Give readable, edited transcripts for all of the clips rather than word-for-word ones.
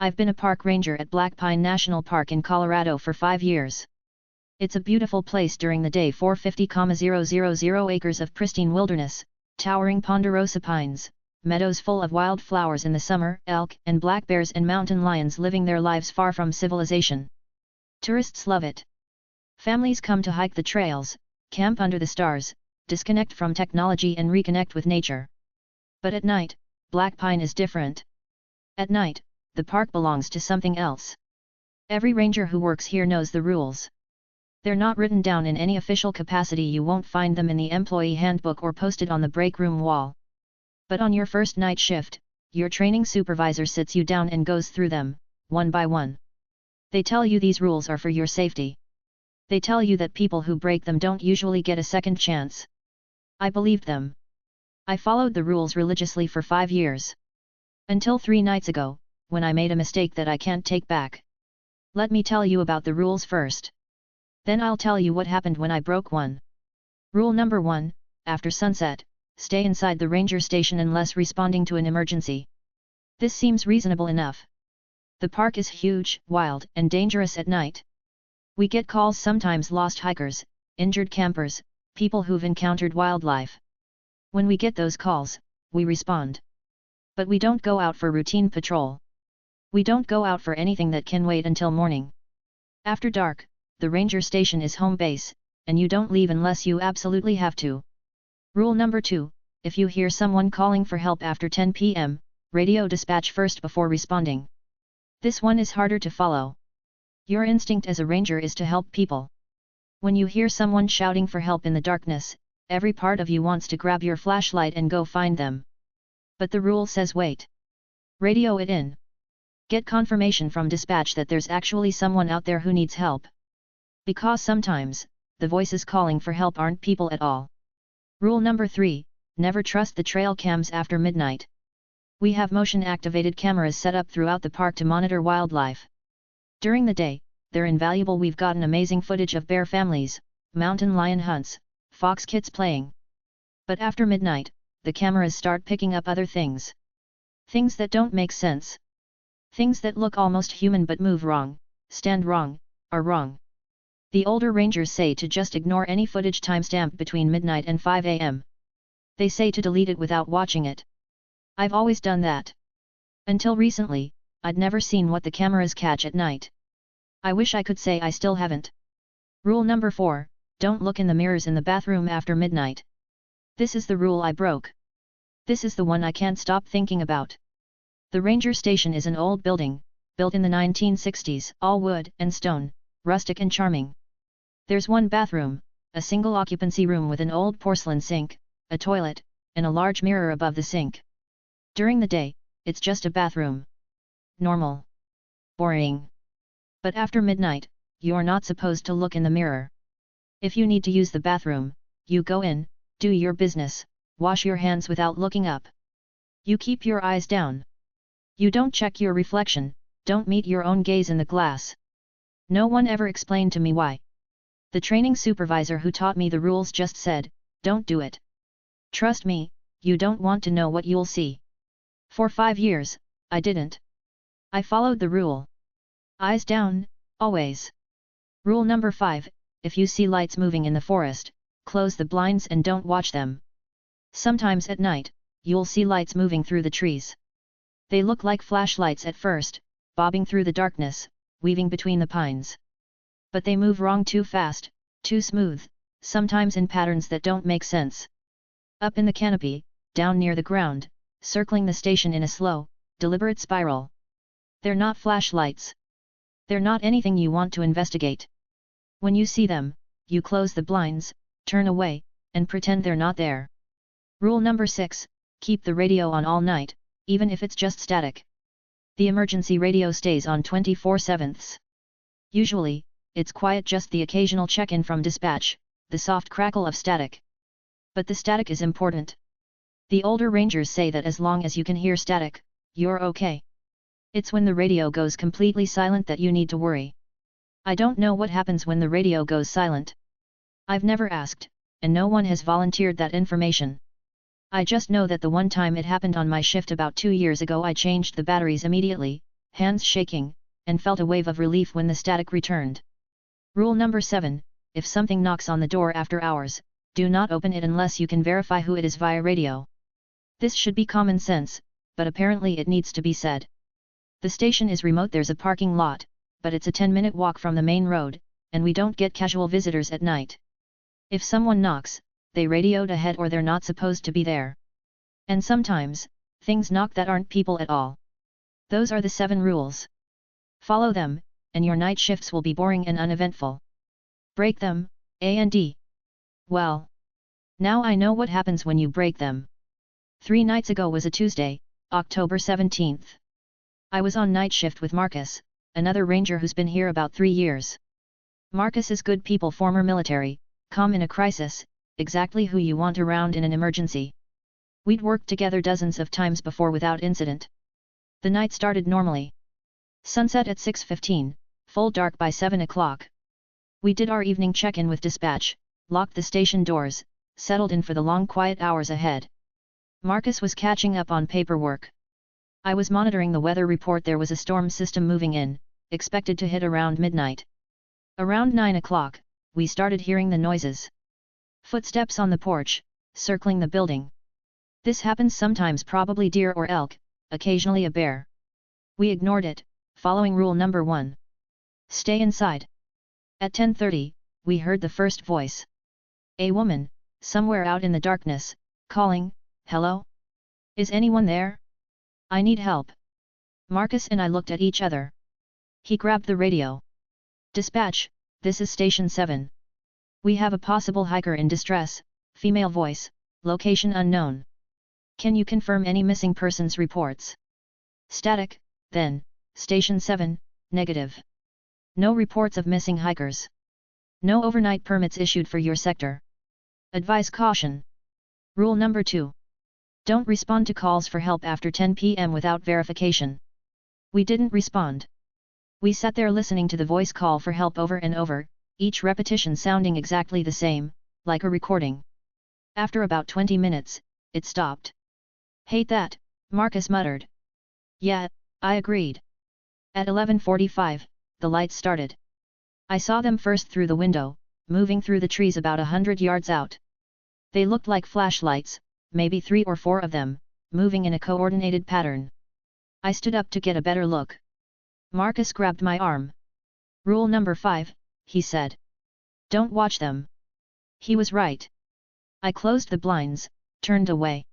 I've been a park ranger at Black Pine National Park in Colorado for 5 years. It's a beautiful place during the day. 450,000 acres of pristine wilderness, towering ponderosa pines, meadows full of wild flowers in the summer, elk and black bears and mountain lions living their lives far from civilization. Tourists love it. Families come to hike the trails, camp under the stars, disconnect from technology and reconnect with nature. But at night, Black Pine is different. At night, the park belongs to something else. Every ranger who works here knows the rules. They're not written down in any official capacity. You won't find them in the employee handbook or posted on the break room wall. But on your first night shift, your training supervisor sits you down and goes through them, one by one. They tell you these rules are for your safety. They tell you that people who break them don't usually get a second chance. I believed them. I followed the rules religiously for 5 years. Until 3 nights ago, when I made a mistake that I can't take back. Let me tell you about the rules first. Then I'll tell you what happened when I broke one. Rule number 1, after sunset, stay inside the ranger station unless responding to an emergency. This seems reasonable enough. The park is huge, wild, and dangerous at night. We get calls, sometimes lost hikers, injured campers, people who've encountered wildlife. When we get those calls, we respond. But we don't go out for routine patrol. We don't go out for anything that can wait until morning. After dark, the ranger station is home base, and you don't leave unless you absolutely have to. Rule number 2, if you hear someone calling for help after 10 p.m., radio dispatch first before responding. This one is harder to follow. Your instinct as a ranger is to help people. When you hear someone shouting for help in the darkness, every part of you wants to grab your flashlight and go find them. But the rule says wait. Radio it in. Get confirmation from dispatch that there's actually someone out there who needs help. Because sometimes, the voices calling for help aren't people at all. Rule number 3, never trust the trail cams after midnight. We have motion-activated cameras set up throughout the park to monitor wildlife. During the day, they're invaluable. We've gotten amazing footage of bear families, mountain lion hunts, fox kids playing. But after midnight, the cameras start picking up other things. Things that don't make sense. Things that look almost human but move wrong, stand wrong, are wrong. The older rangers say to just ignore any footage timestamped between midnight and 5 a.m. They say to delete it without watching it. I've always done that. Until recently, I'd never seen what the cameras catch at night. I wish I could say I still haven't. Rule number 4, don't look in the mirrors in the bathroom after midnight. This is the rule I broke. This is the one I can't stop thinking about. The ranger station is an old building, built in the 1960s, all wood and stone, rustic and charming. There's one bathroom, a single occupancy room with an old porcelain sink, a toilet, and a large mirror above the sink. During the day, it's just a bathroom. Normal. Boring. But after midnight, you're not supposed to look in the mirror. If you need to use the bathroom, you go in, do your business, wash your hands without looking up. You keep your eyes down. You don't check your reflection, don't meet your own gaze in the glass. No one ever explained to me why. The training supervisor who taught me the rules just said, don't do it. Trust me, you don't want to know what you'll see. For 5 years, I didn't. I followed the rule. Eyes down, always. Rule number 5, if you see lights moving in the forest, close the blinds and don't watch them. Sometimes at night, you'll see lights moving through the trees. They look like flashlights at first, bobbing through the darkness, weaving between the pines. But they move wrong, too fast, too smooth, sometimes in patterns that don't make sense. Up in the canopy, down near the ground, circling the station in a slow, deliberate spiral. They're not flashlights. They're not anything you want to investigate. When you see them, you close the blinds, turn away, and pretend they're not there. Rule number 6, keep the radio on all night, even if it's just static. The emergency radio stays on 24/7. Usually, it's quiet, just the occasional check-in from dispatch, the soft crackle of static. But the static is important. The older rangers say that as long as you can hear static, you're okay. It's when the radio goes completely silent that you need to worry. I don't know what happens when the radio goes silent. I've never asked, and no one has volunteered that information. I just know that the one time it happened on my shift about 2 years ago, I changed the batteries immediately, hands shaking, and felt a wave of relief when the static returned. Rule number 7, if something knocks on the door after hours, do not open it unless you can verify who it is via radio. This should be common sense, but apparently it needs to be said. The station is remote, there's a parking lot, but it's a 10-minute walk from the main road, and we don't get casual visitors at night. If someone knocks, they radioed ahead or they're not supposed to be there. And sometimes, things knock that aren't people at all. Those are the 7 rules. Follow them, and your night shifts will be boring and uneventful. Break them, and well, now I know what happens when you break them. 3 nights ago was a Tuesday, October 17th. I was on night shift with Marcus, another ranger who's been here about 3 years. Marcus is good people, former military, calm in a crisis, exactly who you want around in an emergency. We'd worked together dozens of times before without incident. The night started normally. Sunset at 6:15, full dark by 7 o'clock. We did our evening check-in with dispatch, locked the station doors, settled in for the long quiet hours ahead. Marcus was catching up on paperwork. I was monitoring the weather report. There was a storm system moving in, expected to hit around midnight. Around 9 o'clock, we started hearing the noises. Footsteps on the porch, circling the building. This happens sometimes, probably deer or elk, occasionally a bear. We ignored it, following rule number 1. Stay inside. At 10:30, we heard the first voice. A woman, somewhere out in the darkness, calling, "Hello? Is anyone there? I need help." Marcus and I looked at each other. He grabbed the radio. "Dispatch, this is Station 7. We have a possible hiker in distress, female voice, location unknown. Can you confirm any missing persons reports?" Static, then, Station 7, negative. No reports of missing hikers. No overnight permits issued for your sector. Advise caution. Rule number 2. Don't respond to calls for help after 10 p.m. without verification. We didn't respond. We sat there listening to the voice call for help over and over, each repetition sounding exactly the same, like a recording. After about 20 minutes, it stopped. "Hate that," Marcus muttered. "Yeah," I agreed. At 11:45, the lights started. I saw them first through the window, moving through the trees about 100 yards out. They looked like flashlights, maybe 3 or 4 of them, moving in a coordinated pattern. I stood up to get a better look. Marcus grabbed my arm. "Rule number 5, he said. "Don't watch them." He was right. I closed the blinds, turned away.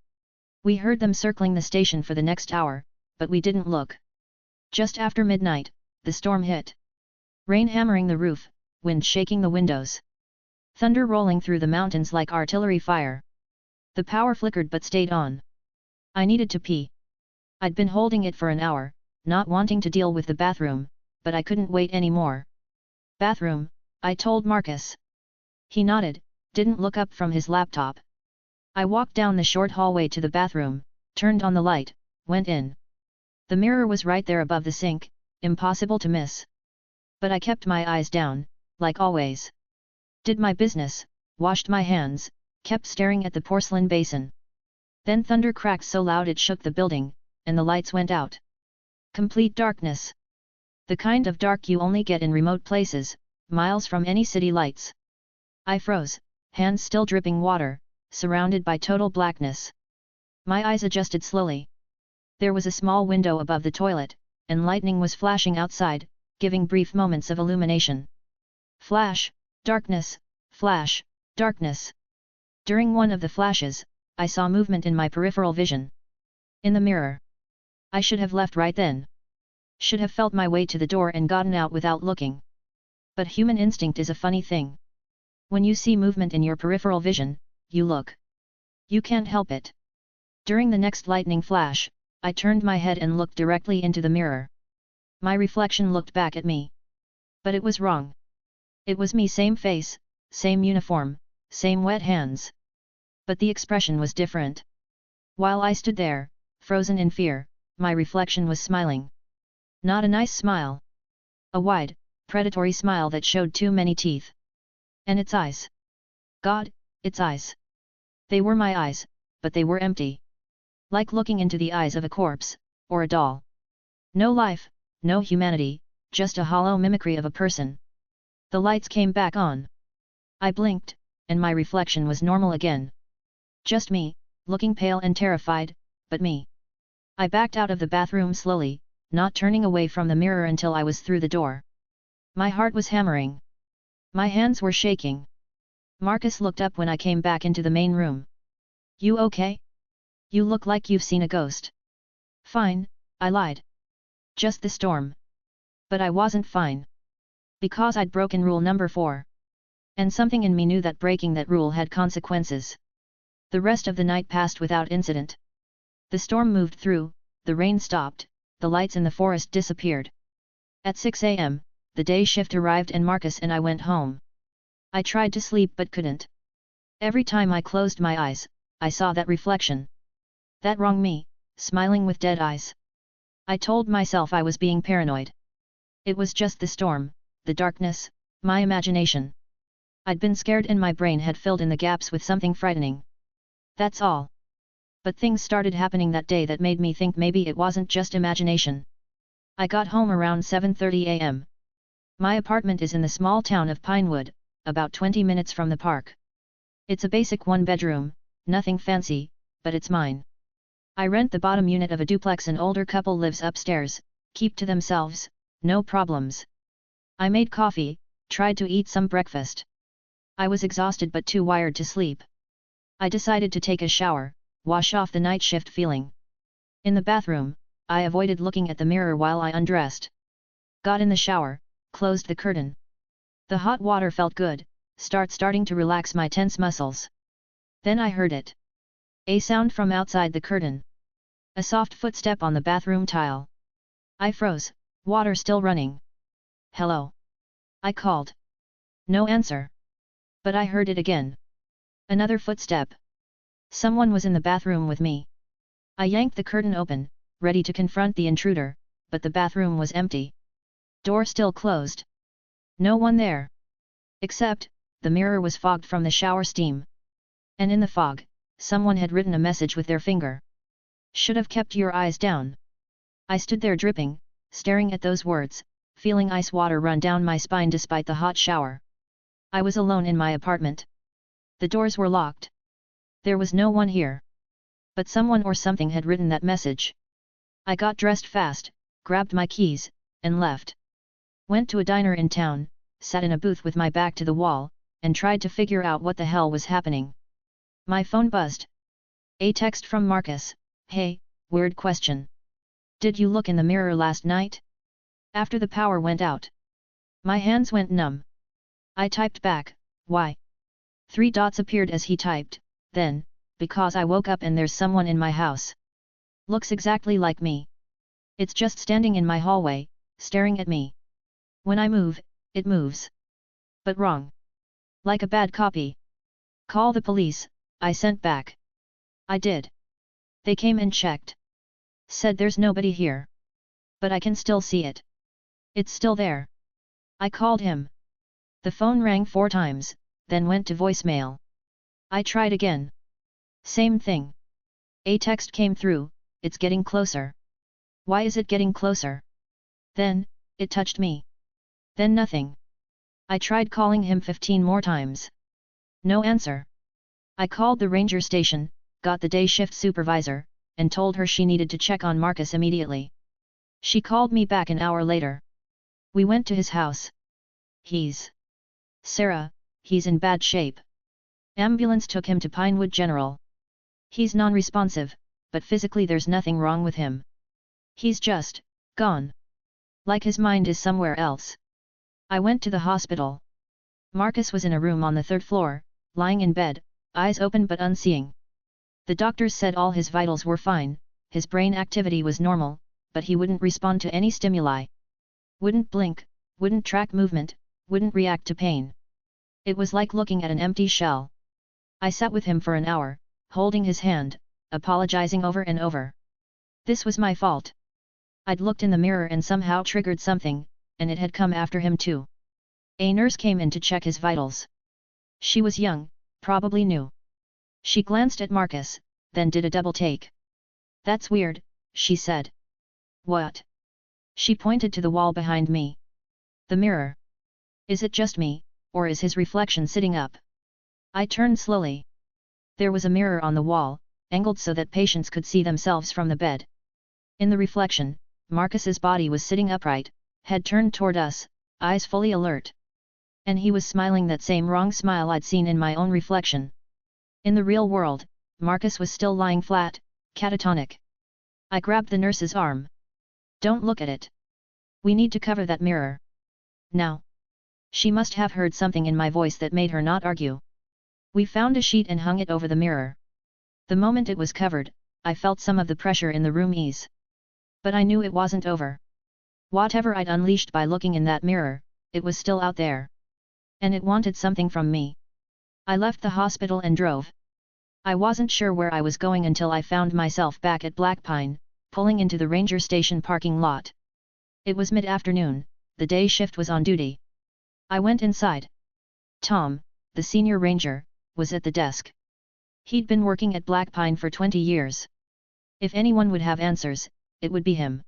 We heard them circling the station for the next hour, but we didn't look. Just after midnight, the storm hit. Rain hammering the roof, wind shaking the windows. Thunder rolling through the mountains like artillery fire. The power flickered but stayed on. I needed to pee. I'd been holding it for an hour, not wanting to deal with the bathroom, but I couldn't wait anymore. "Bathroom," I told Marcus. He nodded, didn't look up from his laptop. I walked down the short hallway to the bathroom, turned on the light, went in. The mirror was right there above the sink, impossible to miss. But I kept my eyes down, like always. Did my business, washed my hands, kept staring at the porcelain basin. Then thunder cracked so loud it shook the building, and the lights went out. Complete darkness. The kind of dark you only get in remote places, miles from any city lights. I froze, hands still dripping water, surrounded by total blackness. My eyes adjusted slowly. There was a small window above the toilet, and lightning was flashing outside, giving brief moments of illumination. Flash, darkness, flash, darkness. During one of the flashes, I saw movement in my peripheral vision. In the mirror. I should have left right then. Should have felt my way to the door and gotten out without looking. But human instinct is a funny thing. When you see movement in your peripheral vision, you look. You can't help it. During the next lightning flash, I turned my head and looked directly into the mirror. My reflection looked back at me. But it was wrong. It was me, same face, same uniform, same wet hands. But the expression was different. While I stood there, frozen in fear, my reflection was smiling. Not a nice smile. A wide, predatory smile that showed too many teeth. And its eyes. God, its eyes. They were my eyes, but they were empty. Like looking into the eyes of a corpse, or a doll. No life, no humanity, just a hollow mimicry of a person. The lights came back on. I blinked, and my reflection was normal again. Just me, looking pale and terrified, but me. I backed out of the bathroom slowly, not turning away from the mirror until I was through the door. My heart was hammering. My hands were shaking. Marcus looked up when I came back into the main room. "You okay? You look like you've seen a ghost." "Fine," I lied. "Just the storm." But I wasn't fine. Because I'd broken rule number 4. And something in me knew that breaking that rule had consequences. The rest of the night passed without incident. The storm moved through, the rain stopped, the lights in the forest disappeared. At 6 a.m., the day shift arrived and Marcus and I went home. I tried to sleep but couldn't. Every time I closed my eyes, I saw that reflection. That wrong me, smiling with dead eyes. I told myself I was being paranoid. It was just the storm, the darkness, my imagination. I'd been scared and my brain had filled in the gaps with something frightening. That's all. But things started happening that day that made me think maybe it wasn't just imagination. I got home around 7:30 a.m. My apartment is in the small town of Pinewood, about 20 minutes from the park. It's a basic one-bedroom, nothing fancy, but it's mine. I rent the bottom unit of a duplex. An older couple lives upstairs, keep to themselves, no problems. I made coffee, tried to eat some breakfast. I was exhausted but too wired to sleep. I decided to take a shower, wash off the night shift feeling. In the bathroom, I avoided looking at the mirror while I undressed. Got in the shower, closed the curtain. The hot water felt good, starting to relax my tense muscles. Then I heard it. A sound from outside the curtain. A soft footstep on the bathroom tile. I froze, water still running. "Hello?" I called. No answer. But I heard it again. Another footstep. Someone was in the bathroom with me. I yanked the curtain open, ready to confront the intruder, but the bathroom was empty. Door still closed. No one there. Except, the mirror was fogged from the shower steam. And in the fog, someone had written a message with their finger. "Should have kept your eyes down." I stood there dripping, staring at those words, feeling ice water run down my spine despite the hot shower. I was alone in my apartment. The doors were locked. There was no one here. But someone or something had written that message. I got dressed fast, grabbed my keys, and left. Went to a diner in town, sat in a booth with my back to the wall, and tried to figure out what the hell was happening. My phone buzzed. A text from Marcus. "Hey, weird question. Did you look in the mirror last night? After the power went out?" My hands went numb. I typed back, "Why?" 3 dots appeared as he typed, then, "Because I woke up and there's someone in my house. Looks exactly like me. It's just standing in my hallway, staring at me. When I move, it moves. But wrong. Like a bad copy. Call the police," I sent back. I did. They came and checked. Said there's nobody here. But I can still see it. It's still there. I called him. The phone rang 4 times, then went to voicemail. I tried again. Same thing. A text came through, "It's getting closer." Why is it getting closer? Then, it touched me. Then nothing. I tried calling him 15 more times. No answer. I called the ranger station, got the day shift supervisor, and told her she needed to check on Marcus immediately. She called me back an hour later. We went to his house. Sarah, he's in bad shape. Ambulance took him to Pinewood General. He's non-responsive, but physically there's nothing wrong with him. He's just gone. Like his mind is somewhere else. I went to the hospital. Marcus was in a room on the 3rd floor, lying in bed, eyes open but unseeing. The doctors said all his vitals were fine, his brain activity was normal, but he wouldn't respond to any stimuli. Wouldn't blink, wouldn't track movement, wouldn't react to pain. It was like looking at an empty shell. I sat with him for an hour, holding his hand, apologizing over and over. This was my fault. I'd looked in the mirror and somehow triggered something, and it had come after him too. A nurse came in to check his vitals. She was young, probably new. She glanced at Marcus, then did a double take. "That's weird," she said. "What?" She pointed to the wall behind me. The mirror. Is it just me, or is his reflection sitting up? I turned slowly. There was a mirror on the wall, angled so that patients could see themselves from the bed. In the reflection, Marcus's body was sitting upright, head turned toward us, eyes fully alert. And he was smiling that same wrong smile I'd seen in my own reflection. In the real world, Marcus was still lying flat, catatonic. I grabbed the nurse's arm. Don't look at it. We need to cover that mirror. Now. She must have heard something in my voice that made her not argue. We found a sheet and hung it over the mirror. The moment it was covered, I felt some of the pressure in the room ease. But I knew it wasn't over. Whatever I'd unleashed by looking in that mirror, it was still out there. And it wanted something from me. I left the hospital and drove. I wasn't sure where I was going until I found myself back at Blackpine, pulling into the ranger station parking lot. It was mid-afternoon, the day shift was on duty. I went inside. Tom, the senior ranger, was at the desk. He'd been working at Blackpine for 20 years. If anyone would have answers, it would be him.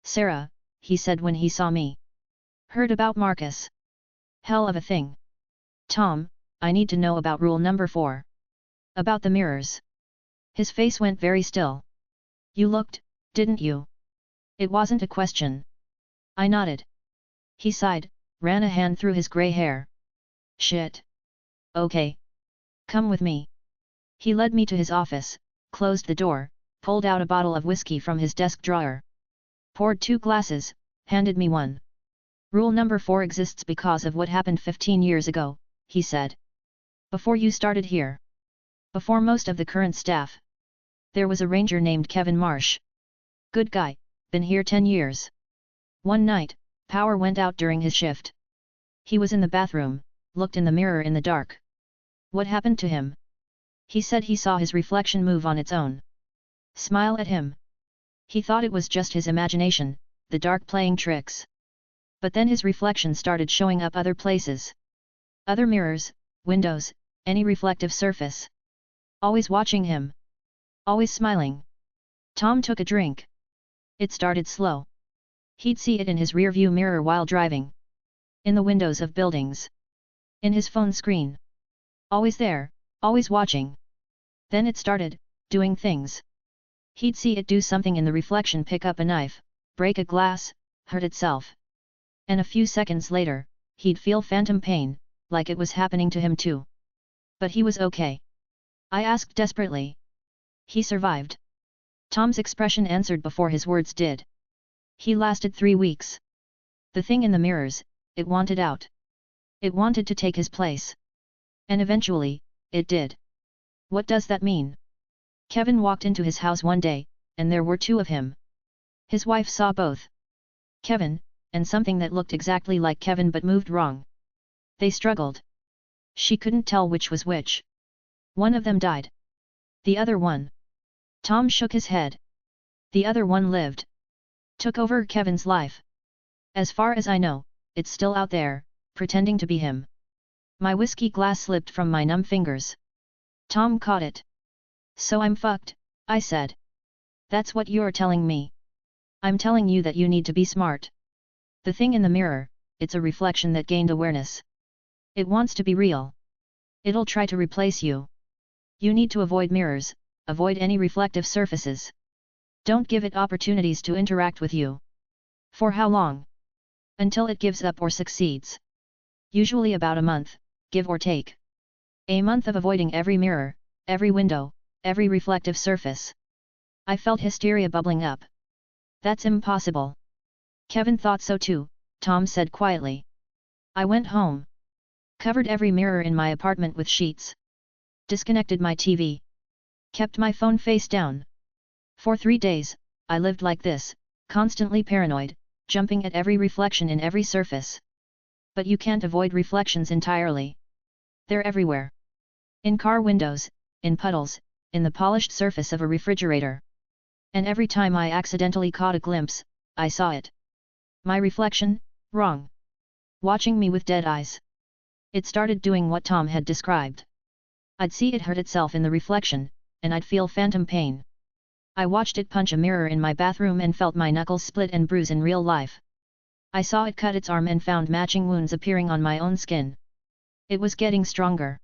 Sarah, he said when he saw me. Heard about Marcus? Hell of a thing. Tom, I need to know about rule number 4. About the mirrors. His face went very still. You looked, didn't you? It wasn't a question. I nodded. He sighed, ran a hand through his grey hair. Shit. Okay. Come with me. He led me to his office, closed the door, pulled out a bottle of whiskey from his desk drawer. Poured 2 glasses, handed me one. Rule number 4 exists because of what happened 15 years ago, he said. Before you started here. Before most of the current staff. There was a ranger named Kevin Marsh. Good guy, been here 10 years. One night, power went out during his shift. He was in the bathroom, looked in the mirror in the dark. What happened to him? He said he saw his reflection move on its own. Smile at him. He thought it was just his imagination, the dark playing tricks. But then his reflection started showing up other places. Other mirrors, windows, any reflective surface. Always watching him. Always smiling. Tom took a drink. It started slow. He'd see it in his rearview mirror while driving. In the windows of buildings. In his phone screen. Always there, always watching. Then it started, doing things. He'd see it do something in the reflection, pick up a knife, break a glass, hurt itself. And a few seconds later, he'd feel phantom pain, like it was happening to him too. But he was okay. I asked desperately. He survived. Tom's expression answered before his words did. He lasted 3 weeks. The thing in the mirrors, it wanted out. It wanted to take his place. And eventually, it did. What does that mean? Kevin walked into his house one day, and there were 2 of him. His wife saw both. Kevin, and something that looked exactly like Kevin but moved wrong. They struggled. She couldn't tell which was which. One of them died. The other one. Tom shook his head. The other one lived. Took over Kevin's life. As far as I know, it's still out there, pretending to be him. My whiskey glass slipped from my numb fingers. Tom caught it. So I'm fucked, I said. That's what you're telling me. I'm telling you that you need to be smart. The thing in the mirror, it's a reflection that gained awareness. It wants to be real. It'll try to replace you. You need to avoid mirrors, avoid any reflective surfaces. Don't give it opportunities to interact with you. For how long? Until it gives up or succeeds. Usually about a month, give or take. A month of avoiding every mirror, every window, every reflective surface. I felt hysteria bubbling up. That's impossible. Kevin thought so too, Tom said quietly. I went home. Covered every mirror in my apartment with sheets. Disconnected my TV. Kept my phone face down. For 3 days, I lived like this, constantly paranoid, jumping at every reflection in every surface. But you can't avoid reflections entirely. They're everywhere. In car windows, in puddles, in the polished surface of a refrigerator. And every time I accidentally caught a glimpse, I saw it. My reflection, wrong. Watching me with dead eyes. It started doing what Tom had described. I'd see it hurt itself in the reflection, and I'd feel phantom pain. I watched it punch a mirror in my bathroom and felt my knuckles split and bruise in real life. I saw it cut its arm and found matching wounds appearing on my own skin. It was getting stronger,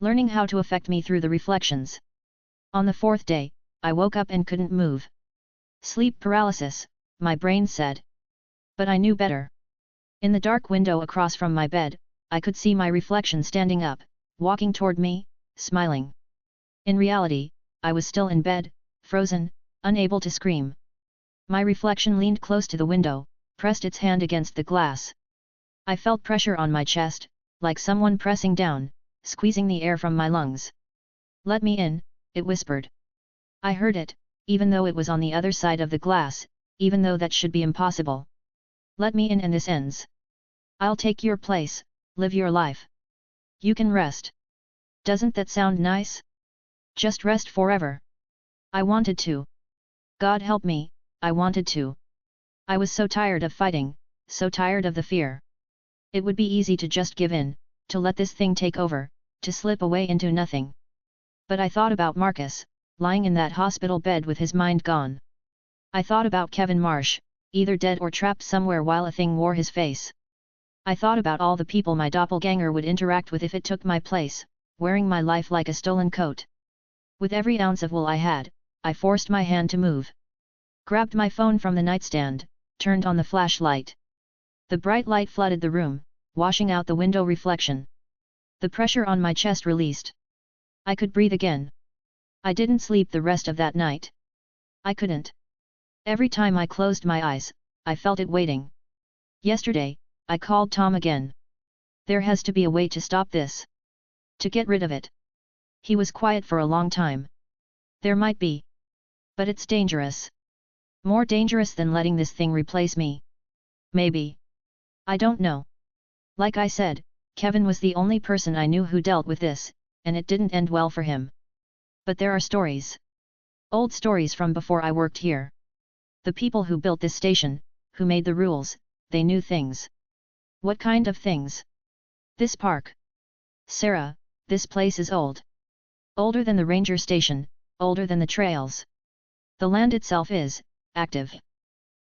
learning how to affect me through the reflections. On the fourth day, I woke up and couldn't move. Sleep paralysis, my brain said. But I knew better. In the dark window across from my bed, I could see my reflection standing up, walking toward me, smiling. In reality, I was still in bed, frozen, unable to scream. My reflection leaned close to the window, pressed its hand against the glass. I felt pressure on my chest, like someone pressing down, squeezing the air from my lungs. "Let me in," it whispered. I heard it, even though it was on the other side of the glass, even though that should be impossible. "Let me in and this ends. I'll take your place, live your life. You can rest. Doesn't that sound nice? Just rest forever." I wanted to. God help me, I wanted to. I was so tired of fighting, so tired of the fear. It would be easy to just give in, to let this thing take over, to slip away into nothing. But I thought about Marcus, lying in that hospital bed with his mind gone. I thought about Kevin Marsh, either dead or trapped somewhere while a thing wore his face. I thought about all the people my doppelganger would interact with if it took my place, wearing my life like a stolen coat. With every ounce of will I had, I forced my hand to move. Grabbed my phone from the nightstand, turned on the flashlight. The bright light flooded the room, washing out the window reflection. The pressure on my chest released. I could breathe again. I didn't sleep the rest of that night. I couldn't. Every time I closed my eyes, I felt it waiting. Yesterday, I called Tom again. There has to be a way to stop this. To get rid of it. He was quiet for a long time. There might be. But it's dangerous. More dangerous than letting this thing replace me. Maybe. I don't know. Like I said, Kevin was the only person I knew who dealt with this, and it didn't end well for him. But there are stories. Old stories from before I worked here. The people who built this station, who made the rules, they knew things. What kind of things? This park. Sarah, this place is old. Older than the ranger station, older than the trails. The land itself is active.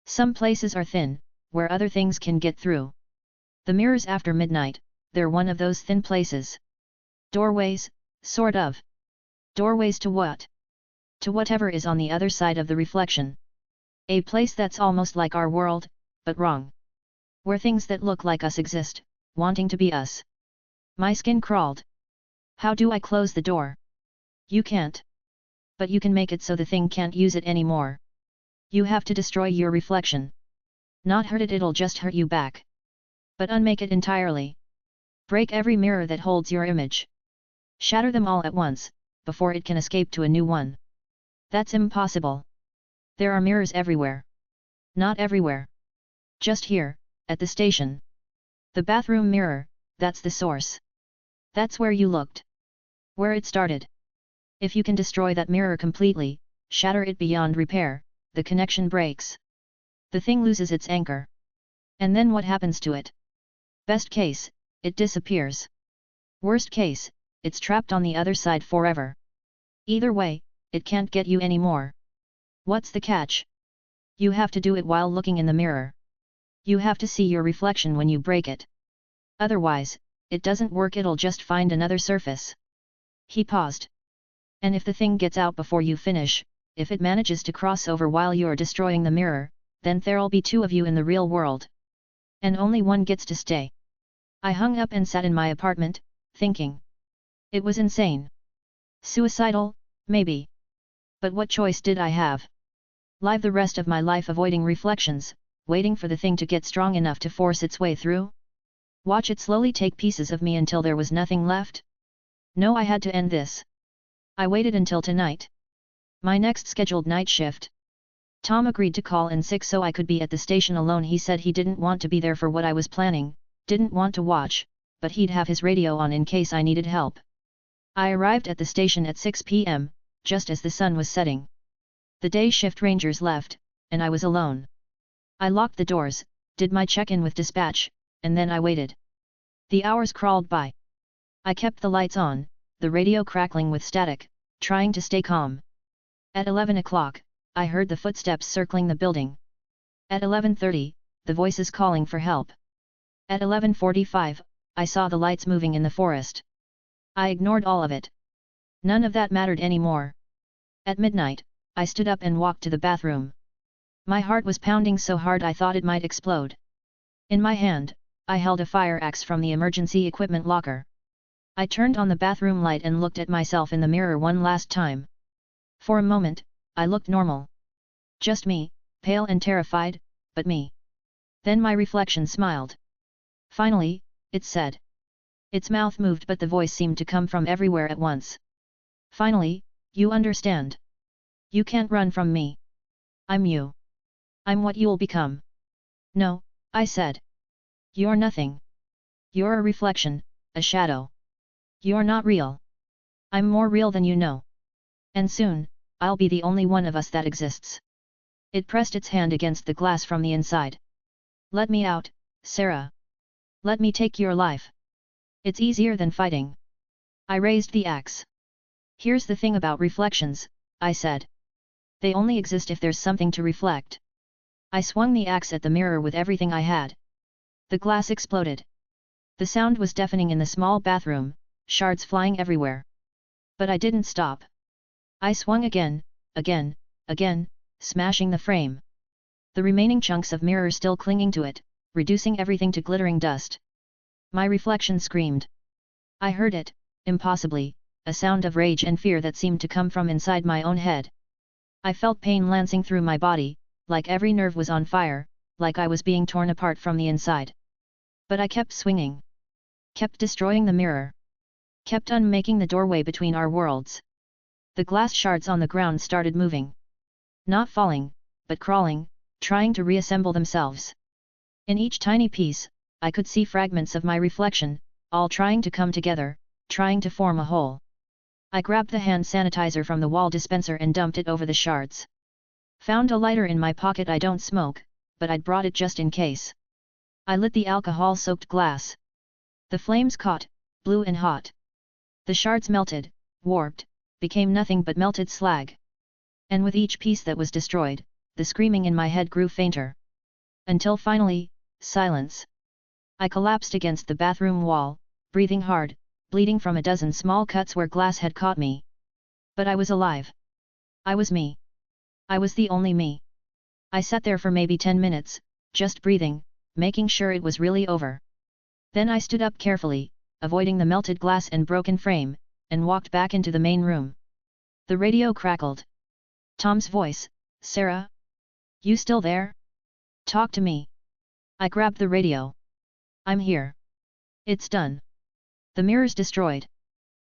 Some places are thin, where other things can get through. The mirrors after midnight, they're one of those thin places. Doorways, sort of. Doorways to what? To whatever is on the other side of the reflection. A place that's almost like our world, but wrong. Where things that look like us exist, wanting to be us. My skin crawled. How do I close the door? You can't. But you can make it so the thing can't use it anymore. You have to destroy your reflection. Not hurt it, it'll just hurt you back. But unmake it entirely. Break every mirror that holds your image. Shatter them all at once, before it can escape to a new one. That's impossible. There are mirrors everywhere. Not everywhere. Just here, at the station. The bathroom mirror, that's the source. That's where you looked. Where it started. If you can destroy that mirror completely, shatter it beyond repair, the connection breaks. The thing loses its anchor. And then what happens to it? Best case, it disappears. Worst case, it's trapped on the other side forever. Either way, it can't get you anymore. What's the catch? You have to do it while looking in the mirror. You have to see your reflection when you break it. Otherwise, it doesn't work, it'll just find another surface. He paused. And if the thing gets out before you finish, if it manages to cross over while you're destroying the mirror, then there'll be two of you in the real world. And only one gets to stay. I hung up and sat in my apartment, thinking. It was insane. Suicidal, maybe. But what choice did I have? Live the rest of my life avoiding reflections, waiting for the thing to get strong enough to force its way through? Watch it slowly take pieces of me until there was nothing left? No, I had to end this. I waited until tonight. My next scheduled night shift. Tom agreed to call in sick so I could be at the station alone. He said he didn't want to be there for what I was planning, didn't want to watch, but he'd have his radio on in case I needed help. I arrived at the station at 6 p.m., just as the sun was setting. The day shift rangers left, and I was alone. I locked the doors, did my check-in with dispatch, and then I waited. The hours crawled by. I kept the lights on, the radio crackling with static, trying to stay calm. At 11 o'clock, I heard the footsteps circling the building. At 11:30, the voices calling for help. At 11:45, I saw the lights moving in the forest. I ignored all of it. None of that mattered anymore. At midnight, I stood up and walked to the bathroom. My heart was pounding so hard I thought it might explode. In my hand, I held a fire axe from the emergency equipment locker. I turned on the bathroom light and looked at myself in the mirror one last time. For a moment, I looked normal. Just me, pale and terrified, but me. Then my reflection smiled. Finally, it said. Its mouth moved but the voice seemed to come from everywhere at once. Finally, you understand. You can't run from me. I'm you. I'm what you'll become. No, I said. You're nothing. You're a reflection, a shadow. You're not real. I'm more real than you know. And soon, I'll be the only one of us that exists. It pressed its hand against the glass from the inside. Let me out, Sarah. Let me take your life. It's easier than fighting. I raised the axe. Here's the thing about reflections, I said. They only exist if there's something to reflect. I swung the axe at the mirror with everything I had. The glass exploded. The sound was deafening in the small bathroom, shards flying everywhere. But I didn't stop. I swung again, again, smashing the frame. The remaining chunks of mirror still clinging to it, reducing everything to glittering dust. My reflection screamed. I heard it, impossibly, a sound of rage and fear that seemed to come from inside my own head. I felt pain lancing through my body, like every nerve was on fire, like I was being torn apart from the inside. But I kept swinging. Kept destroying the mirror. Kept unmaking the doorway between our worlds. The glass shards on the ground started moving. Not falling, but crawling, trying to reassemble themselves. In each tiny piece, I could see fragments of my reflection, all trying to come together, trying to form a whole. I grabbed the hand sanitizer from the wall dispenser and dumped it over the shards. Found a lighter in my pocket. I don't smoke, but I'd brought it just in case. I lit the alcohol-soaked glass. The flames caught, blue and hot. The shards melted, warped, became nothing but melted slag. And with each piece that was destroyed, the screaming in my head grew fainter. Until finally, silence. I collapsed against the bathroom wall, breathing hard, bleeding from a dozen small cuts where glass had caught me. But I was alive. I was me. I was the only me. I sat there for maybe 10 minutes, just breathing, making sure it was really over. Then I stood up carefully, avoiding the melted glass and broken frame, and walked back into the main room. The radio crackled. Tom's voice, Sarah? You still there? Talk to me. I grabbed the radio. I'm here. It's done. The mirror's destroyed.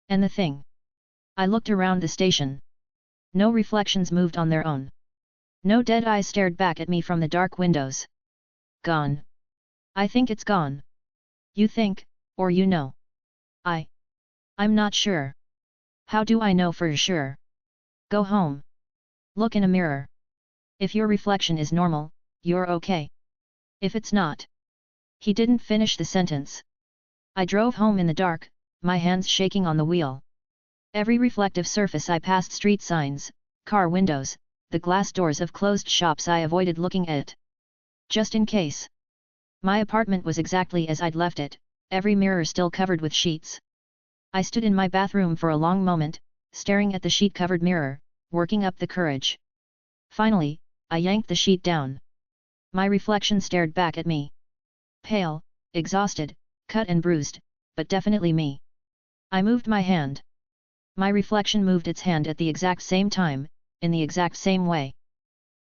And the thing. I looked around the station. No reflections moved on their own. No dead eyes stared back at me from the dark windows. Gone. I think it's gone. You think, or you know? I'm not sure. How do I know for sure? Go home. Look in a mirror. If your reflection is normal, you're okay. If it's not. He didn't finish the sentence. I drove home in the dark, my hands shaking on the wheel. Every reflective surface I passed, street signs, car windows, the glass doors of closed shops, I avoided looking at. Just in case. My apartment was exactly as I'd left it, every mirror still covered with sheets. I stood in my bathroom for a long moment, staring at the sheet-covered mirror, working up the courage. Finally, I yanked the sheet down. My reflection stared back at me. Pale, exhausted, cut and bruised, but definitely me. I moved my hand. My reflection moved its hand at the exact same time, in the exact same way.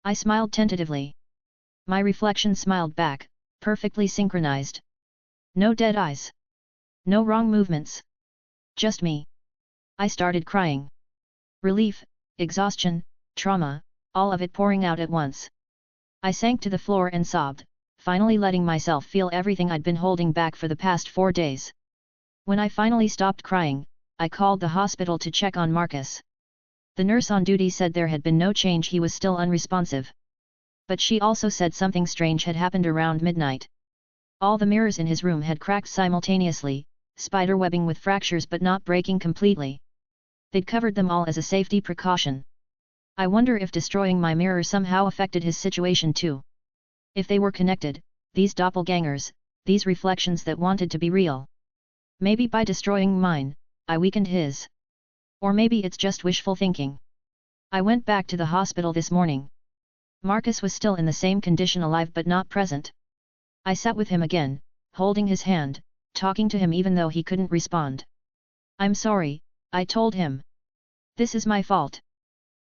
I smiled tentatively. My reflection smiled back, perfectly synchronized. No dead eyes. No wrong movements. Just me. I started crying. Relief, exhaustion, trauma, all of it pouring out at once. I sank to the floor and sobbed, finally letting myself feel everything I'd been holding back for the past 4 days. When I finally stopped crying, I called the hospital to check on Marcus. The nurse on duty said there had been no change, he was still unresponsive. But she also said something strange had happened around midnight. All the mirrors in his room had cracked simultaneously, spiderwebbing with fractures but not breaking completely. They'd covered them all as a safety precaution. I wonder if destroying my mirror somehow affected his situation too. If they were connected, these doppelgangers, these reflections that wanted to be real. Maybe by destroying mine, I weakened his. Or maybe it's just wishful thinking. I went back to the hospital this morning. Marcus was still in the same condition, alive but not present. I sat with him again, holding his hand, talking to him even though he couldn't respond. I'm sorry, I told him. This is my fault.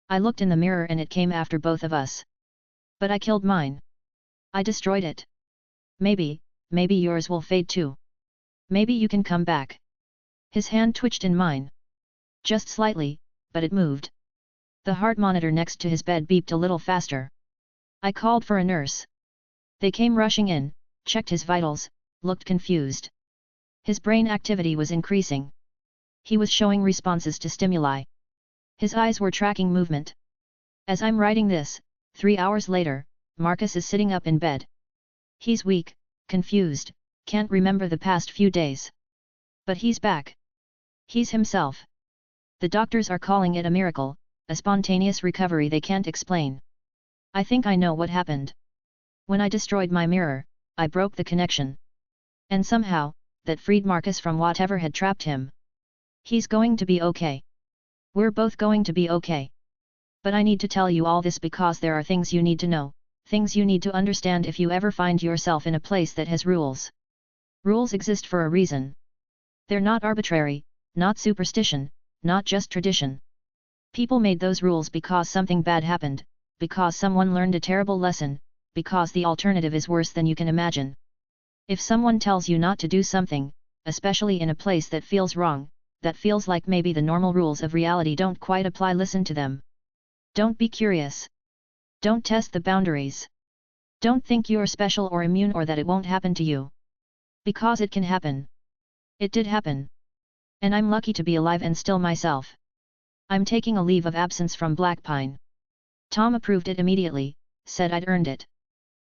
I looked in the mirror and it came after both of us. But I killed mine. I destroyed it. Maybe yours will fade too. Maybe you can come back. His hand twitched in mine. Just slightly, but it moved. The heart monitor next to his bed beeped a little faster. I called for a nurse. They came rushing in, checked his vitals, looked confused. His brain activity was increasing. He was showing responses to stimuli. His eyes were tracking movement. As I'm writing this, 3 hours later, Marcus is sitting up in bed. He's weak, confused, can't remember the past few days. But he's back. He's himself. The doctors are calling it a miracle, a spontaneous recovery they can't explain. I think I know what happened. When I destroyed my mirror, I broke the connection. And somehow, that freed Marcus from whatever had trapped him. He's going to be okay. We're both going to be okay. But I need to tell you all this because there are things you need to know, things you need to understand if you ever find yourself in a place that has rules. Rules exist for a reason. They're not arbitrary, not superstition, not just tradition. People made those rules because something bad happened, because someone learned a terrible lesson, because the alternative is worse than you can imagine. If someone tells you not to do something, especially in a place that feels wrong, that feels like maybe the normal rules of reality don't quite apply, listen to them. Don't be curious. Don't test the boundaries. Don't think you're special or immune or that it won't happen to you. Because it can happen. It did happen. And I'm lucky to be alive and still myself. I'm taking a leave of absence from Blackpine. Tom approved it immediately, said I'd earned it.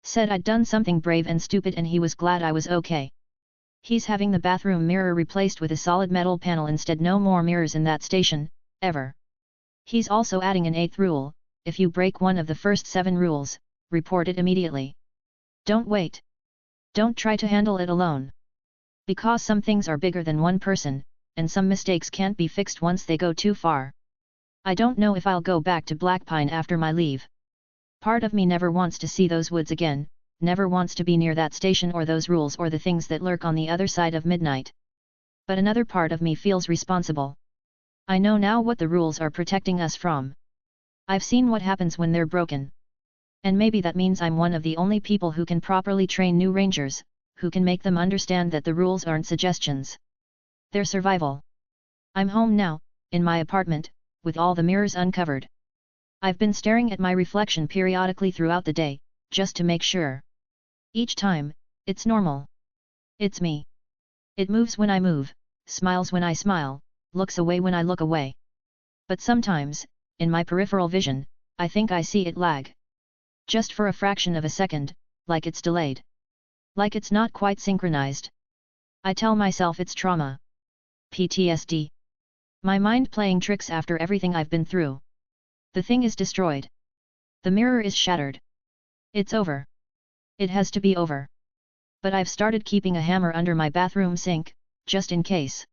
Said I'd done something brave and stupid and he was glad I was okay. He's having the bathroom mirror replaced with a solid metal panel instead, no more mirrors in that station, ever. He's also adding an 8th rule: if you break one of the first 7 rules, report it immediately. Don't wait. Don't try to handle it alone. Because some things are bigger than one person, and some mistakes can't be fixed once they go too far. I don't know if I'll go back to Blackpine after my leave. Part of me never wants to see those woods again, never wants to be near that station or those rules or the things that lurk on the other side of midnight. But another part of me feels responsible. I know now what the rules are protecting us from. I've seen what happens when they're broken. And maybe that means I'm one of the only people who can properly train new rangers, who can make them understand that the rules aren't suggestions. They're survival. I'm home now, in my apartment, with all the mirrors uncovered. I've been staring at my reflection periodically throughout the day, just to make sure. Each time, it's normal. It's me. It moves when I move, smiles when I smile, looks away when I look away. But sometimes, in my peripheral vision, I think I see it lag. Just for a fraction of a second, like it's delayed. Like it's not quite synchronized. I tell myself it's trauma. PTSD. My mind playing tricks after everything I've been through. The thing is destroyed. The mirror is shattered. It's over. It has to be over. But I've started keeping a hammer under my bathroom sink, just in case.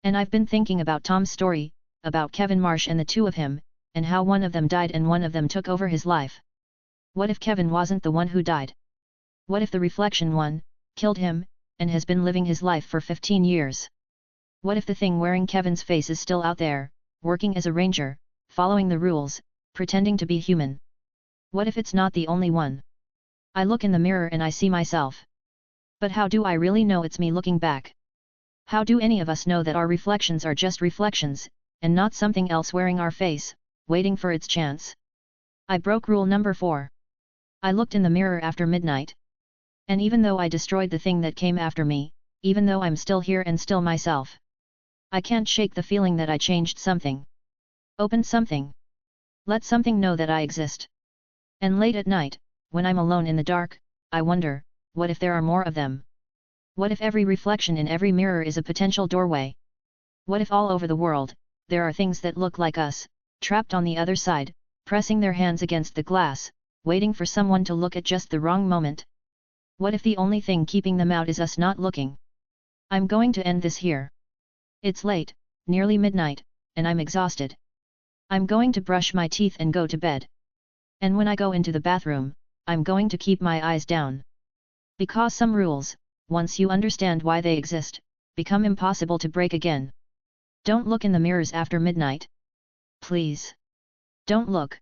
And I've been thinking about Tom's story, about Kevin Marsh and the two of him, and how one of them died and one of them took over his life. What if Kevin wasn't the one who died? What if the reflection one, killed him, and has been living his life for 15 years? What if the thing wearing Kevin's face is still out there, working as a ranger, following the rules, pretending to be human? What if it's not the only one? I look in the mirror and I see myself. But how do I really know it's me looking back? How do any of us know that our reflections are just reflections, and not something else wearing our face, waiting for its chance? I broke rule number 4. I looked in the mirror after midnight. And even though I destroyed the thing that came after me, even though I'm still here and still myself, I can't shake the feeling that I changed something. Opened something. Let something know that I exist. And late at night, when I'm alone in the dark, I wonder, what if there are more of them? What if every reflection in every mirror is a potential doorway? What if all over the world, there are things that look like us, trapped on the other side, pressing their hands against the glass, waiting for someone to look at just the wrong moment. What if the only thing keeping them out is us not looking? I'm going to end this here. It's late, nearly midnight, and I'm exhausted. I'm going to brush my teeth and go to bed. And when I go into the bathroom, I'm going to keep my eyes down. Because some rules, once you understand why they exist, become impossible to break again. Don't look in the mirrors after midnight. Please. Don't look.